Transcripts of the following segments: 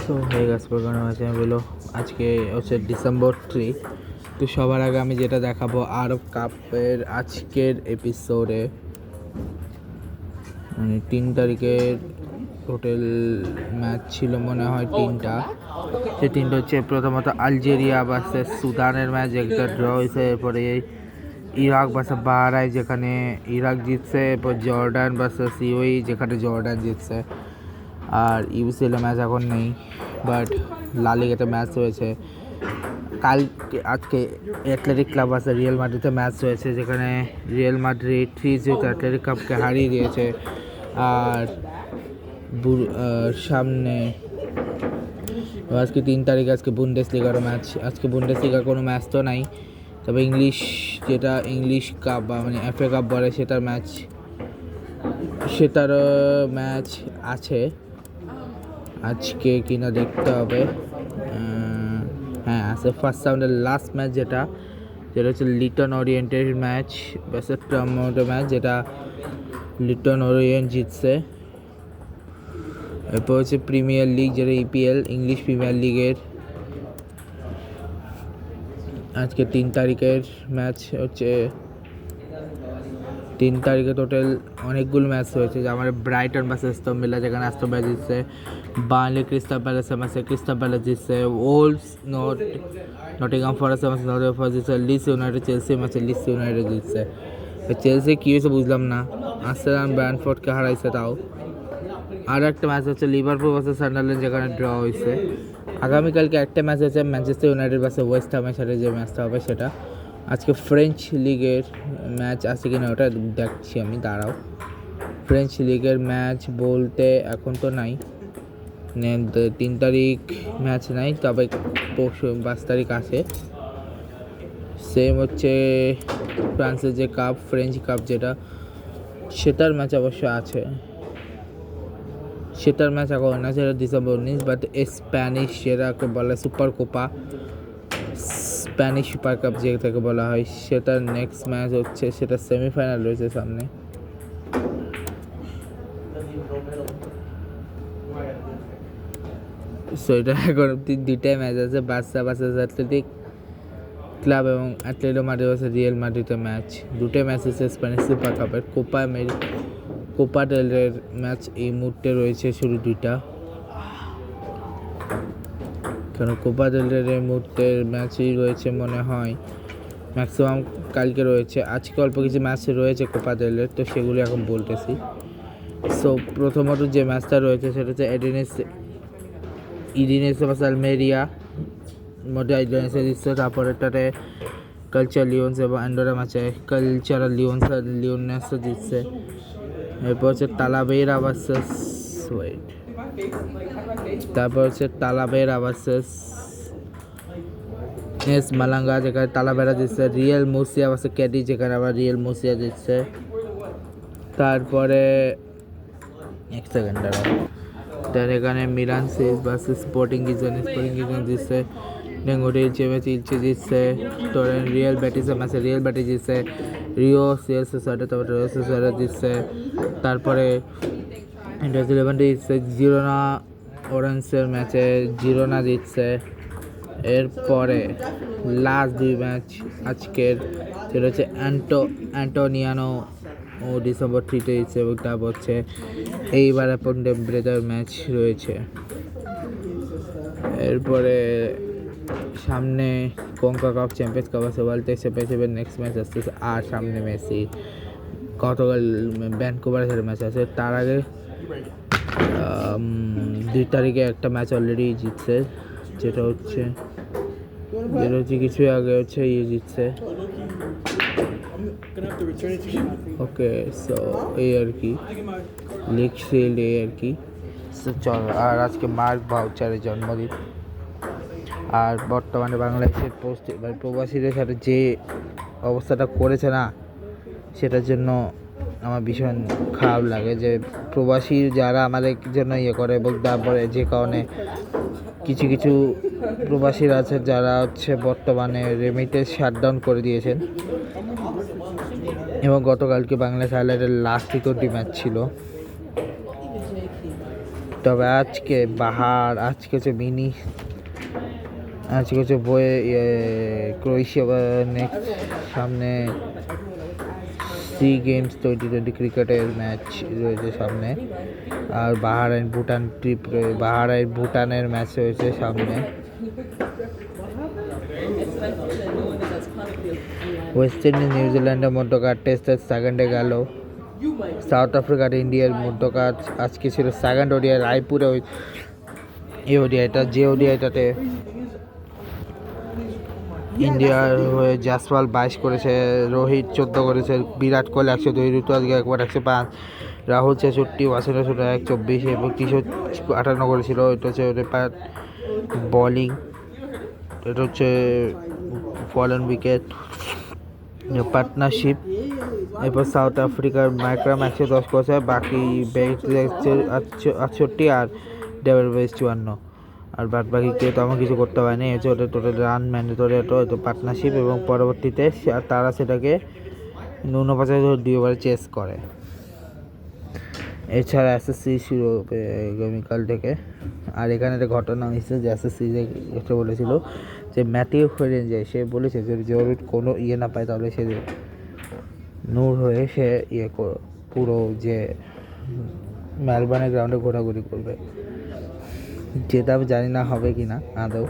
So হয়ে গেছে programme আছে বলো। আজকে হচ্ছে ডিসেম্বর 3। তো সবার আগে আমি যেটা দেখাবো আরব কাপের আজকের এপিসোডে, মানে 3 তারিখের টোটাল ম্যাচ ছিল মনে হয় 3টা। সে 3টা হচ্ছে প্রথমত আলজেরিয়া ভার্সেস সুদানের ম্যাচ, একটা ড্র হয়েছে। এরপরে ইরাক ভার্সেস বাহরাইন, যেখানে ইরাক জিতছে। এরপর জর্ডান ভার্সেস ইউএই, যেখানে জর্ডান জিতছে। আর ইউসিএল ম্যাচ এখন নেই, বাট লা লিগাতে ম্যাচ হয়েছে আজকে অ্যাথলেটিক ক্লাব আছে রিয়াল মাদ্রিদে ম্যাচ হয়েছে, যেখানে রিয়াল মাদ্রিদ 3-0 অ্যাথলেটিক ক্লাবকে হারিয়ে দিয়েছে। আর সামনে আজকে 3 তারিখ, আজকে বুন্ডেসলিগারও ম্যাচ। আজকে বুন্ডেসলিগার কোনো ম্যাচ তো নাই, তবে যেটা ইংলিশ কাপ বা মানে এফএ কাপ বলে সেটারও ম্যাচ আছে আজকে কিনা দেখতে হবে। হ্যাঁ আছে, ফার্স্ট রাউন্ডের লাস্ট ম্যাচ যেটা হচ্ছে লিটন ওরিয়েন্টের ম্যাচ ভার্সেস টরন্টো ম্যাচ, যেটা লিটন ওরিয়েন্ট জিতছে। এরপর হচ্ছে প্রিমিয়ার লিগ, যেটা ইপিএল ইংলিশ প্রিমিয়ার লিগের আজকে 3 তারিখের ম্যাচ হচ্ছে। 3 তারিখে টোটাল অনেকগুলো ম্যাচ হয়েছে, যে আমার ব্রাইটন ভার্সেস অ্যাস্টন ভিলা, যেখানে অ্যাস্টন ভিলা জিতছে। বার্নলি ক্রিস্টাল প্যালেসের ম্যাচে ক্রিস্টাল প্যালেস জিতছে। ওলস নটিংহাম ফরেস্টের ম্যাচে নটিংহাম ফরেস্ট জিতছে। লিডস ইউনাইটেড চেলসির ম্যাচে লিডস ইউনাইটেড জিতছে। চেলসি কী হয়েছে বুঝলাম না, আর্সেনাল ব্র্যান্টফোর্ডকে হারাইছে তাও। আর একটা ম্যাচ হচ্ছে লিভারপুল ভার্সেস সান্ডারল্যান্ড, যেখানে ড্র হয়েছে। আগামীকালকে একটা ম্যাচ হচ্ছে ম্যানচেস্টার ইউনাইটেড ভার্সেস ওয়েস্ট হ্যামের সাথে, যে ম্যাচটা হবে সেটা। আজকে ফ্রেঞ্চ লিগের ম্যাচ আছে কিনা ওটা দেখছি আমি, দাঁড়াও। ফ্রেঞ্চ লিগের ম্যাচ বলতে এখন তো নাই, 3 তারিখ ম্যাচ নাই, তবে 5 তারিখ আছে। সেম হচ্ছে ফ্রান্সের যে কাপ, ফ্রেঞ্চ কাপ যেটা, সেটার ম্যাচ অবশ্য আছে। সেটার ম্যাচ এখন না, সেটা ডিসেম্বর 19। বাট স্প্যানিশ যেটাকে বলা super Copa, Spanish super cup যেটাকে বলা হয়, সেটার নেক্সট ম্যাচ হচ্ছে, সেটা সেমিফাইনাল রয়েছে সামনে। সো এটা এখন 2টাই ম্যাচ আছে, বার্সা ভার্সেস অ্যাথলেটিক ক্লাব এবং অ্যাটলেটিকো মাদ্রিদ ভার্সেস রিয়াল মাদ্রিদের ম্যাচ। 2টাই ম্যাচ আছে স্প্যানিশ সুপার কাপের। কোপা ডেল রের ম্যাচ এই মুহূর্তে রয়েছে শুধু 2টা, কারণ কোপা ডেল রের এই মুহূর্তের ম্যাচই রয়েছে মনে হয় ম্যাক্সিমাম কালকে রয়েছে। আজকে অল্প কিছু ম্যাচ রয়েছে কোপা ডেল রের, তো সেগুলো এখন বলতেছি। সো প্রথমত যে ম্যাচটা রয়েছে সেটা হচ্ছে ইডিনেসে ভার্সেস আলমেরিয়া, মধ্যে ইডিনেসে জিতছে। তারপরেটাতে কালচার লিওন্স এবং অ্যান্ডোরা ম্যাচে কালচারাল লিওনেসে জিতছে। এরপর হচ্ছে তালাবেরা ভার্সেস এস মালাঙ্গা, যেখানে তালাবেরা জিতছে। রিয়াল মুর্সিয়া ভার্সেস ক্যাডিজ, যেখানে আবার রিয়াল মুর্সিয়া জিতছে। তারপরে এক সেকেন্ড দাঁড়াও, তার এখানে মিলান সিস ভার্সেস স্পোর্টিং গিজন জিতছে। ডেঙ্গুটিল ইলচে জিতছে। তোরেন রিয়াল ব্যাটিসের ম্যাচে রিয়াল ব্যাটিস জিতছে। রিও সিএল সোসাইটি, তারপরে রিও সোসাইটি জিতছে। তারপরে ইন্টার জিতছে। জিরোনা ওরেন্সের ম্যাচে জিরোনা জিতছে। এরপরে লাস্ট 2 ম্যাচ আজকের, সেটা হচ্ছে অ্যান্টোনিয়ানো ও ডিসেম্বর 3-তে জিতছে, এবং তারপর হচ্ছে এইবার এখন ডেমব্রেদার ম্যাচ রয়েছে। এরপরে সামনে কনকা কাপ, চ্যাম্পিয়ন্স কাপ আছে, ওয়ার্ল্ড চ্যাম্পিয়নশিপের নেক্সট ম্যাচ আসতেছে। আর সামনে মেসি গতকাল ভ্যানকুভারের সাথে ম্যাচ আছে। তার আগে 2 তারিখে একটা ম্যাচ অলরেডি জিতছে, যেটা হচ্ছে কিছু আগে হচ্ছে জিতছে। ওকে, সো এই আর কি লিগ শিল্ড, এই আর কি। চল, আর আজকে মার্ক ভাউচারের জন্মদিন। আর বর্তমানে বাংলাদেশের প্রবাসীদের সাথে যে অবস্থাটা করেছে না, সেটার জন্য আমার ভীষণ খারাপ লাগে, যে প্রবাসী যারা আমাদের জন্য করে, এবং তারপরে যে কারণে কিছু প্রবাসীরা আছে যারা হচ্ছে বর্তমানে রেমিটেন্স শাটডাউন করে দিয়েছেন। এবং গতকালকে বাংলাদেশ হাইলাইটের লাস্ট T20 ম্যাচ ছিল, তবে আজকে বাহার, আজকে হচ্ছে মিনি, আজকে হচ্ছে ক্রোয়েশিয়া নেক্সট সামনে গেমস 2020 ক্রিকেটের ম্যাচ রয়েছে সামনে, আর বাহারাইন ভুটান ট্রিপ, বাহারাইন ভুটানের ম্যাচ রয়েছে সামনে। ওয়েস্ট ইন্ডিজ নিউজিল্যান্ডের মধ্যকার টেস্টের সেকেন্ডে গেল। সাউথ আফ্রিকার ইন্ডিয়ার মধ্যকার আজকে ছিল সেকেন্ড ওডিআই রায়পুরে। এই ওডিআইটা, যে ওডিআইটাতে ইন্ডিয়ার হয়ে জাসওয়াল 22 করেছে, রোহিত 14 করেছে, বিরাট কোহলি 102, ঋতুরাজ গায়কোয়াড় 105, রাহুল 66, ওয়াসিম সুরা 124 এবং কিশোর 58 করেছিল। এটা হচ্ছে বলিং, এটা হচ্ছে ফলেন উইকেট পার্টনারশিপ। এরপর সাউথ আফ্রিকার ম্যাকরাম 110 করেছে, বাকি বেস্ট 68 আর ডেভিড ওয়েস্ট 54, আর বাদ বাকি কেউ তেমন কিছু করতে পারেনি। হচ্ছে ওটা টোটাল রান ম্যান্ডেটরি, এটা পার্টনারশিপ, এবং পরবর্তীতে তারা সেটাকে 49 2 ওভারে চেস করে। এছাড়া এসএসসি শুরু হবে আগামীকাল থেকে। আর এখানে একটা ঘটনা হয়েছে যে এসএসসি একটা বলেছিল যে ম্যাথিউ ফেরেঞ্জে, সে বলেছে যদি জরুরি কোনো না পায় তাহলে সে নূর হয়ে সে পুরো যে মেলবোর্নের গ্রাউন্ডে ঘোরাঘুরি করবে, যেটা আমি জানি না হবে কি না আদৌ।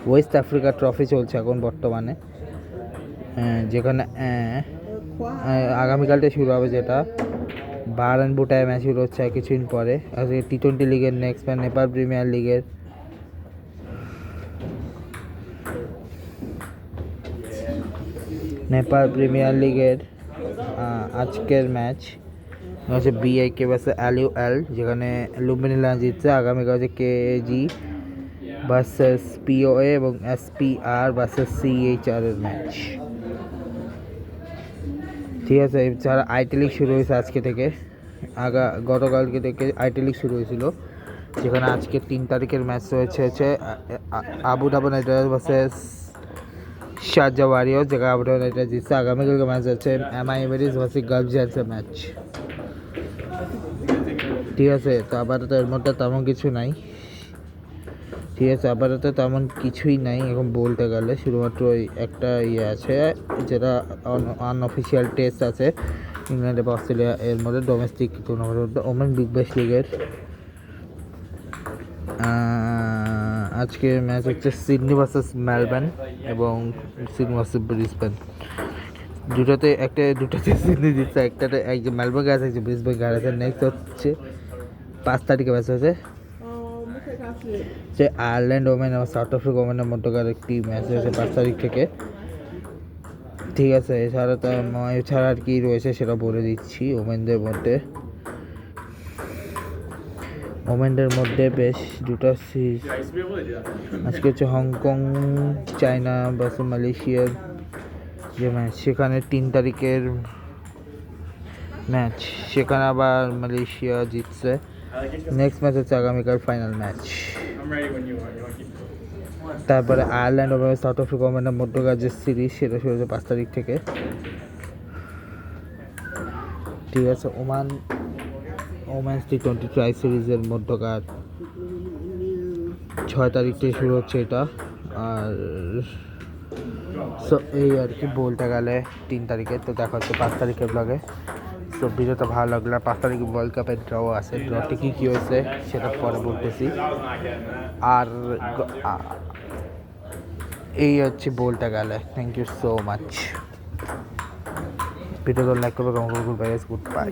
ওয়েস্ট আফ্রিকা ট্রফি চলছে এখন বর্তমানে, যেখানে আগামীকালটা শুরু হবে, যেটা বাহারাইন ভুটানের ম্যাচ শুরু হচ্ছে কিছুদিন পরে। আজকে T20 লিগের নেক্সট ম্যাচ নেপাল প্রিমিয়ার লিগের আজকের ম্যাচ হচ্ছে BIK ভার্সেস LUL, যেখানে লুম্বিনী লায়ন্স জিতছে। আগামীকাল হচ্ছে KG ভার্সেস POA এবং SPR ভার্সেস CHR এর ম্যাচ। ঠিক আছে, এছাড়া আইটি লিগ শুরু হয়েছে আজকে থেকে, গতকালকে থেকে আইটি লিগ শুরু হয়েছিল, যেখানে আজকে 3 তারিখের ম্যাচ রয়েছে হচ্ছে Abu Dhabi Riders versus Sharjah Warriors, যেখানে আবু ধাবি রাইডার্স জিতছে। আগামীকালকে ম্যাচ হচ্ছে MI এভারিজ ভার্সেস গালফ জায়ান্টসের ম্যাচ। ঠিক আছে, তো আপাতত এর মধ্যে তেমন কিছু নাই। ঠিক আছে, আপাতত তেমন কিছুই নাই এখন বলতে গেলে, শুধুমাত্র ওই একটা আছে যেটা আনঅফিসিয়াল টেস্ট আছে ইংল্যান্ড বা অস্ট্রেলিয়া এর মধ্যে domestic tournament, women Big Bash লিগের। আজকে ম্যাচ হচ্ছে সিডনি ভার্সেস মেলবোর্ন এবং সিডনি ভার্সেস ব্রিসবেন। দুটোতে সিডনি জিতছে, একটাতে মেলবোর্ন গেছে, একজন ব্রিসবেন গেছে। নেক্সট হচ্ছে 5 তারিখে ম্যাচ হচ্ছে যে আয়ারল্যান্ড ওমেন এবং সাউথ আফ্রিকা ওমেনের মধ্যকার একটি ম্যাচ হয়েছে 5 তারিখ থেকে। ঠিক আছে, এছাড়া আর কি রয়েছে সেটা বলে দিচ্ছি। ওমেনদের মধ্যে বেশ দুটো আজকে হচ্ছে হংকং চায়না ভার্সেস মালয়েশিয়ার যে ম্যাচ, সেখানে 3 তারিখের ম্যাচ, সেখানে আবার মালয়েশিয়া জিতছে। নেক্সট ম্যাচ হচ্ছে আগামীকাল ফাইনাল ম্যাচ। তারপরে আয়ারল্যান্ড এবং সাউথ আফ্রিকা ওমেনের মধ্যকার যে সিরিজ, সেটা শুরু হচ্ছে 5 তারিখ থেকে। ঠিক আছে, ওমেন্স T20 ট্রাই সিরিজের মধ্যকার 6 তারিখ থেকে শুরু হচ্ছে এটা। আর এই আর কি বলতে গেলে 3 তারিখে। তো দেখা হচ্ছে 5 তারিখের ব্লগে। তো ভিডিওটা ভালো লাগলে 5 তারিখে ওয়ার্ল্ড কাপের ড্র আছে, ড্রতে কী হয়েছে সেটা পরে বলতেছি। আর এই হচ্ছে বলতে গেলে। Thank you so much. ভিডিওটা লাইক করবে, কমেন্ট করবে, গুড বাই।